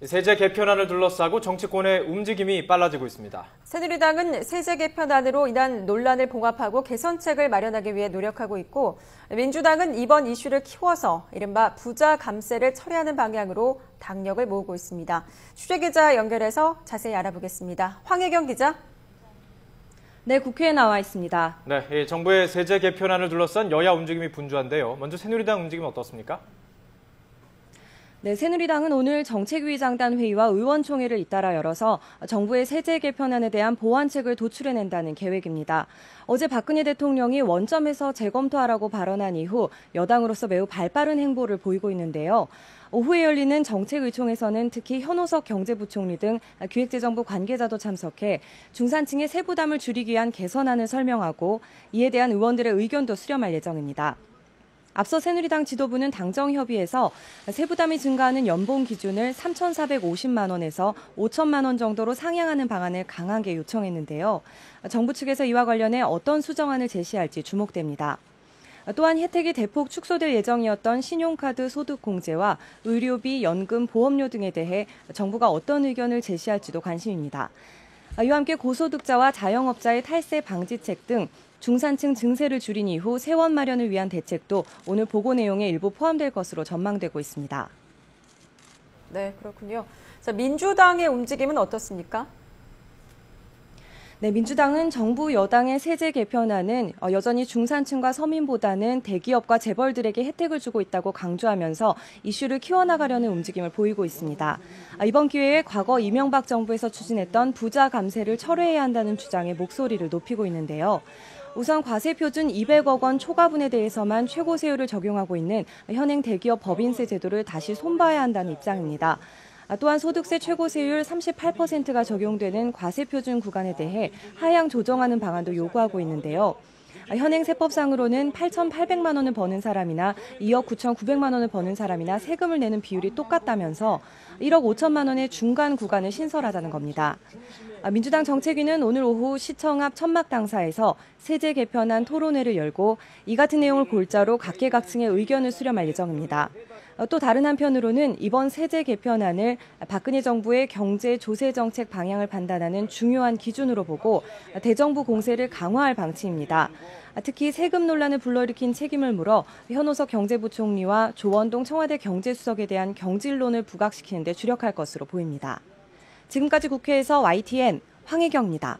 세제 개편안을 둘러싸고 정치권의 움직임이 빨라지고 있습니다. 새누리당은 세제 개편안으로 인한 논란을 봉합하고 개선책을 마련하기 위해 노력하고 있고, 민주당은 이번 이슈를 키워서 이른바 부자 감세를 철회하는 방향으로 당력을 모으고 있습니다. 취재기자 연결해서 자세히 알아보겠습니다. 황혜경 기자. 네, 국회에 나와 있습니다. 네, 정부의 세제 개편안을 둘러싼 여야 움직임이 분주한데요. 먼저 새누리당 움직임은 어떻습니까? 네, 새누리당은 오늘 정책위 장단 회의와 의원총회를 잇따라 열어서 정부의 세제 개편안에 대한 보완책을 도출해낸다는 계획입니다. 어제 박근혜 대통령이 원점에서 재검토하라고 발언한 이후 여당으로서 매우 발빠른 행보를 보이고 있는데요. 오후에 열리는 정책의총에서는 특히 현호석 경제부총리 등 기획재정부 관계자도 참석해 중산층의 세부담을 줄이기 위한 개선안을 설명하고 이에 대한 의원들의 의견도 수렴할 예정입니다. 앞서 새누리당 지도부는 당정협의에서 세부담이 증가하는 연봉 기준을 3,450만 원에서 5천만 원 정도로 상향하는 방안을 강하게 요청했는데요. 정부 측에서 이와 관련해 어떤 수정안을 제시할지 주목됩니다. 또한 혜택이 대폭 축소될 예정이었던 신용카드 소득 공제와 의료비, 연금, 보험료 등에 대해 정부가 어떤 의견을 제시할지도 관심입니다. 이와 함께 고소득자와 자영업자의 탈세 방지책 등 중산층 증세를 줄인 이후 세원 마련을 위한 대책도 오늘 보고 내용에 일부 포함될 것으로 전망되고 있습니다. 네, 그렇군요. 자, 민주당의 움직임은 어떻습니까? 네, 민주당은 정부 여당의 세제 개편안은 여전히 중산층과 서민보다는 대기업과 재벌들에게 혜택을 주고 있다고 강조하면서 이슈를 키워나가려는 움직임을 보이고 있습니다. 이번 기회에 과거 이명박 정부에서 추진했던 부자 감세를 철회해야 한다는 주장에 목소리를 높이고 있는데요. 우선 과세표준 200억 원 초과분에 대해서만 최고세율을 적용하고 있는 현행 대기업 법인세 제도를 다시 손봐야 한다는 입장입니다. 또한 소득세 최고세율 38%가 적용되는 과세표준 구간에 대해 하향 조정하는 방안도 요구하고 있는데요. 현행 세법상으로는 8,800만 원을 버는 사람이나 2억 9,900만 원을 버는 사람이나 세금을 내는 비율이 똑같다면서 1억 5천만 원의 중간 구간을 신설하자는 겁니다. 민주당 정책위는 오늘 오후 시청 앞 천막당사에서 세제 개편안 토론회를 열고 이 같은 내용을 골자로 각계각층의 의견을 수렴할 예정입니다. 또 다른 한편으로는 이번 세제 개편안을 박근혜 정부의 경제 조세 정책 방향을 판단하는 중요한 기준으로 보고 대정부 공세를 강화할 방침입니다. 특히 세금 논란을 불러일으킨 책임을 물어 현호석 경제부총리와 조원동 청와대 경제수석에 대한 경질론을 부각시키는 데 주력할 것으로 보입니다. 지금까지 국회에서 YTN 황혜경입니다.